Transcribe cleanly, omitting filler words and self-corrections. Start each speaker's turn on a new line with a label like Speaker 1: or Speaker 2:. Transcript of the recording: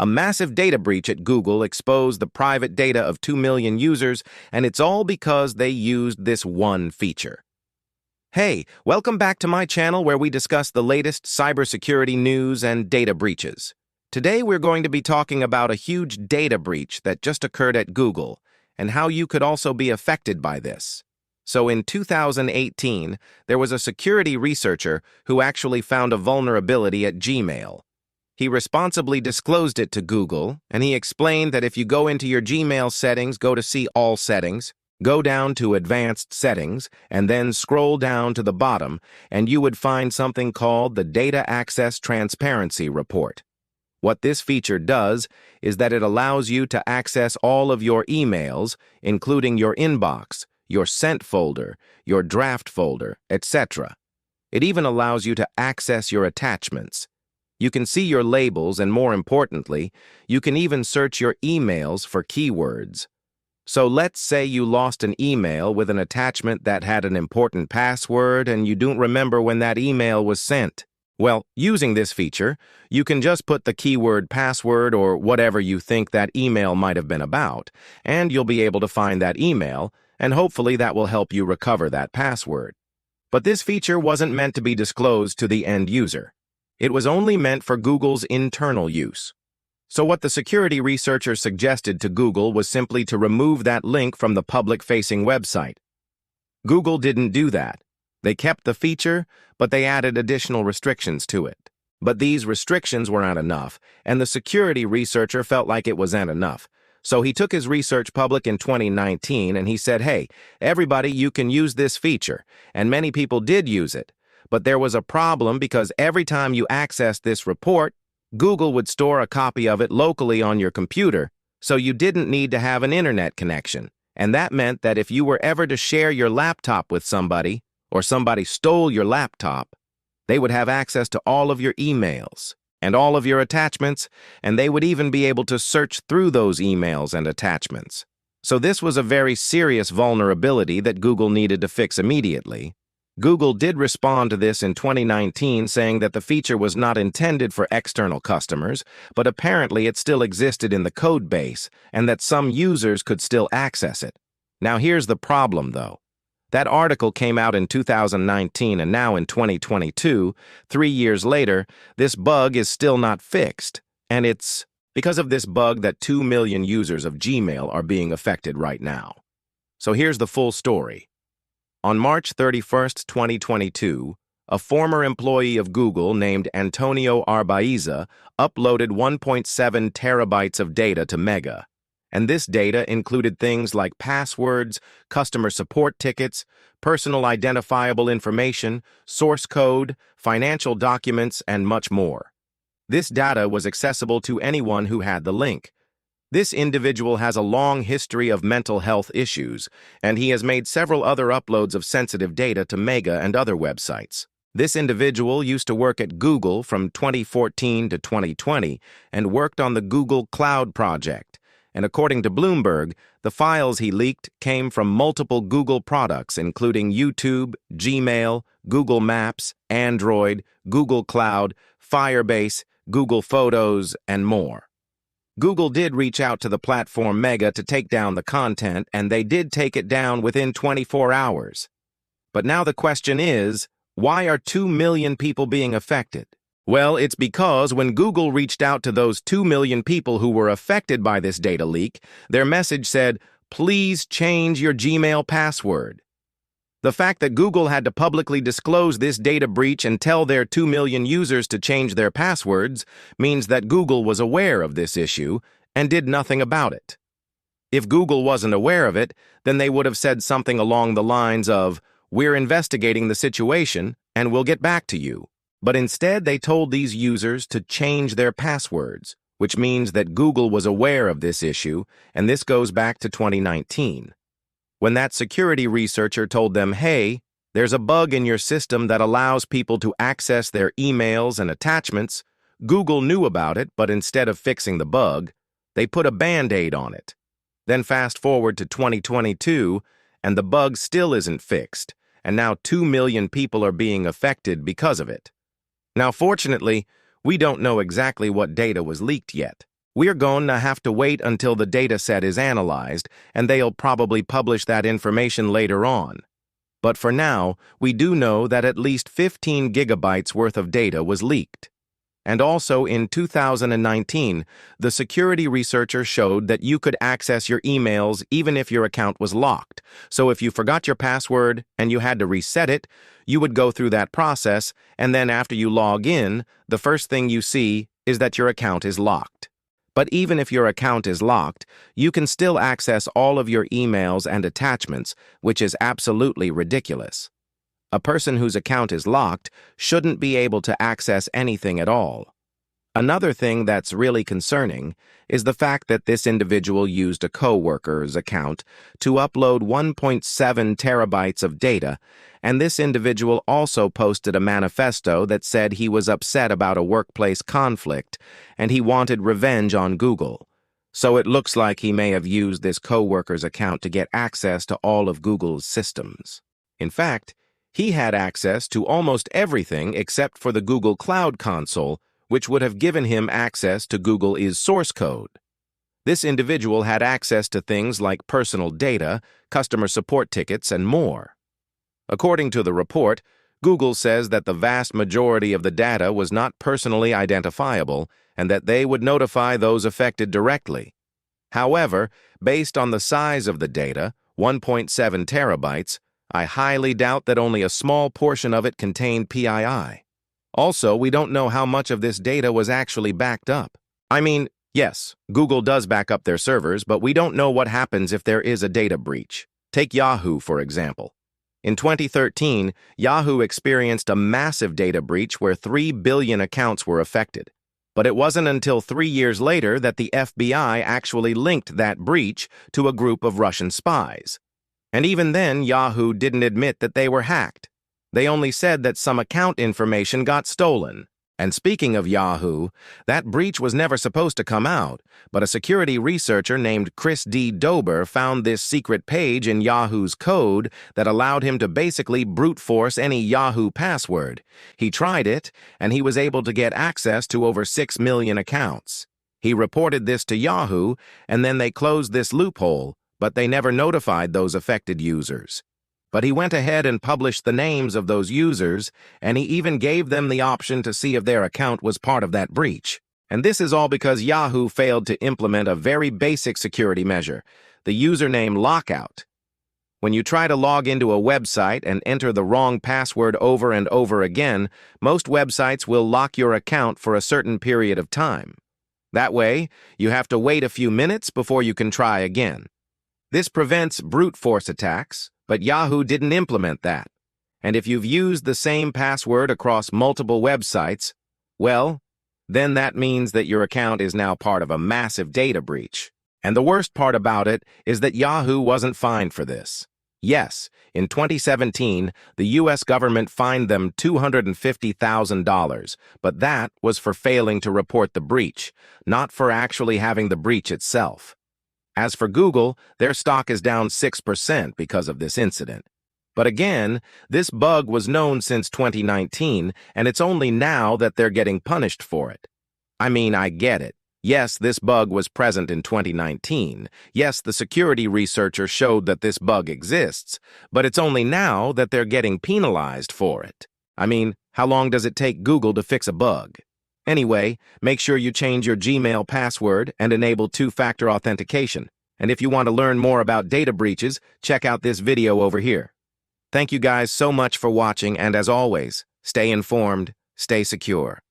Speaker 1: A massive data breach at Google exposed the private data of 2 million users, and it's all because they used this one feature. Hey, welcome back to my channel where we discuss the latest cybersecurity news and data breaches. Today we're going to be talking about a huge data breach that just occurred at Google and how you could also be affected by this. So in 2018, there was a security researcher who actually found a vulnerability at Gmail. He responsibly disclosed it to Google, and he explained that if you go into your Gmail settings, go to see All Settings, go down to Advanced Settings, and then scroll down to the bottom, and you would find something called the Data Access Transparency Report. What this feature does is that it allows you to access all of your emails, including your inbox, your sent folder, your draft folder, etc. It even allows you to access your attachments. You can see your labels, and more importantly, you can even search your emails for keywords. So let's say you lost an email with an attachment that had an important password and you don't remember when that email was sent. Well, using this feature, you can just put the keyword password or whatever you think that email might have been about, and you'll be able to find that email, and hopefully that will help you recover that password. But this feature wasn't meant to be disclosed to the end user. It was only meant for Google's internal use. So what the security researcher suggested to Google was simply to remove that link from the public-facing website. Google didn't do that. They kept the feature, but they added additional restrictions to it. But these restrictions were not enough, and the security researcher felt like it wasn't enough. So he took his research public in 2019 and he said, hey, everybody, you can use this feature, and many people did use it. But there was a problem because every time you accessed this report, Google would store a copy of it locally on your computer, so you didn't need to have an internet connection. And that meant that if you were ever to share your laptop with somebody, or somebody stole your laptop, they would have access to all of your emails and all of your attachments, and they would even be able to search through those emails and attachments. So this was a very serious vulnerability that Google needed to fix immediately. Google did respond to this in 2019, saying that the feature was not intended for external customers, but apparently it still existed in the code base, and that some users could still access it. Now here's the problem, though. That article came out in 2019, and now in 2022, 3 years later, this bug is still not fixed, and it's because of this bug that 2 million users of Gmail are being affected right now. So here's the full story. On March 31st, 2022, a former employee of Google named Antonio Arbaiza uploaded 1.7 terabytes of data to Mega, and this data included things like passwords, customer support tickets, personal identifiable information, source code, financial documents, and much more. This data was accessible to anyone who had the link. This individual has a long history of mental health issues, and he has made several other uploads of sensitive data to Mega and other websites. This individual used to work at Google from 2014 to 2020 and worked on the Google Cloud project. And according to Bloomberg, the files he leaked came from multiple Google products, including YouTube, Gmail, Google Maps, Android, Google Cloud, Firebase, Google Photos, and more. Google did reach out to the platform Mega to take down the content, and they did take it down within 24 hours. But now the question is, why are 2 million people being affected? Well, it's because when Google reached out to those 2 million people who were affected by this data leak, their message said, please change your Gmail password. The fact that Google had to publicly disclose this data breach and tell their 2 million users to change their passwords means that Google was aware of this issue and did nothing about it. If Google wasn't aware of it, then they would have said something along the lines of, we're investigating the situation and we'll get back to you. But instead, they told these users to change their passwords, which means that Google was aware of this issue, and this goes back to 2019. When that security researcher told them, hey, there's a bug in your system that allows people to access their emails and attachments, Google knew about it, but instead of fixing the bug, they put a Band-Aid on it. Then fast forward to 2022, and the bug still isn't fixed, and now 2 million people are being affected because of it. Now, fortunately, we don't know exactly what data was leaked yet, We're going to have to wait until the data set is analyzed, and they'll probably publish that information later on. But for now, we do know that at least 15 gigabytes worth of data was leaked. And also in 2019, the security researcher showed that you could access your emails even if your account was locked. So if you forgot your password and you had to reset it, you would go through that process, and then after you log in, the first thing you see is that your account is locked. But even if your account is locked, you can still access all of your emails and attachments, which is absolutely ridiculous. A person whose account is locked shouldn't be able to access anything at all. Another thing that's really concerning is the fact that this individual used a coworker's account to upload 1.7 terabytes of data, and this individual also posted a manifesto that said he was upset about a workplace conflict and he wanted revenge on Google. So it looks like he may have used this coworker's account to get access to all of Google's systems. In fact, he had access to almost everything except for the Google Cloud Console, which would have given him access to Google's source code. This individual had access to things like personal data, customer support tickets, and more. According to the report, Google says that the vast majority of the data was not personally identifiable and that they would notify those affected directly. However, based on the size of the data, 1.7 terabytes, I highly doubt that only a small portion of it contained PII. Also, we don't know how much of this data was actually backed up. I mean, yes, Google does back up their servers, but we don't know what happens if there is a data breach. Take Yahoo, for example. In 2013, Yahoo experienced a massive data breach where 3 billion accounts were affected. But it wasn't until 3 years later that the FBI actually linked that breach to a group of Russian spies. And even then, Yahoo didn't admit that they were hacked. They only said that some account information got stolen. And speaking of Yahoo, that breach was never supposed to come out, but a security researcher named Chris D. Dober found this secret page in Yahoo's code that allowed him to basically brute force any Yahoo password. He tried it, and he was able to get access to over 6 million accounts. He reported this to Yahoo, and then they closed this loophole, but they never notified those affected users. But he went ahead and published the names of those users, and he even gave them the option to see if their account was part of that breach. And this is all because Yahoo failed to implement a very basic security measure, the username lockout. When you try to log into a website and enter the wrong password over and over again, most websites will lock your account for a certain period of time. That way, you have to wait a few minutes before you can try again. This prevents brute force attacks, but Yahoo didn't implement that. And if you've used the same password across multiple websites, well, then that means that your account is now part of a massive data breach. And the worst part about it is that Yahoo wasn't fined for this. Yes, in 2017, the U.S. government fined them $250,000, but that was for failing to report the breach, not for actually having the breach itself. As for Google, their stock is down 6% because of this incident. But again, this bug was known since 2019, and it's only now that they're getting punished for it. I mean, I get it. Yes, this bug was present in 2019. Yes, the security researcher showed that this bug exists, but it's only now that they're getting penalized for it. I mean, how long does it take Google to fix a bug? Anyway, make sure you change your Gmail password and enable two-factor authentication. And if you want to learn more about data breaches, check out this video over here. Thank you guys so much for watching, and as always, stay informed, stay secure.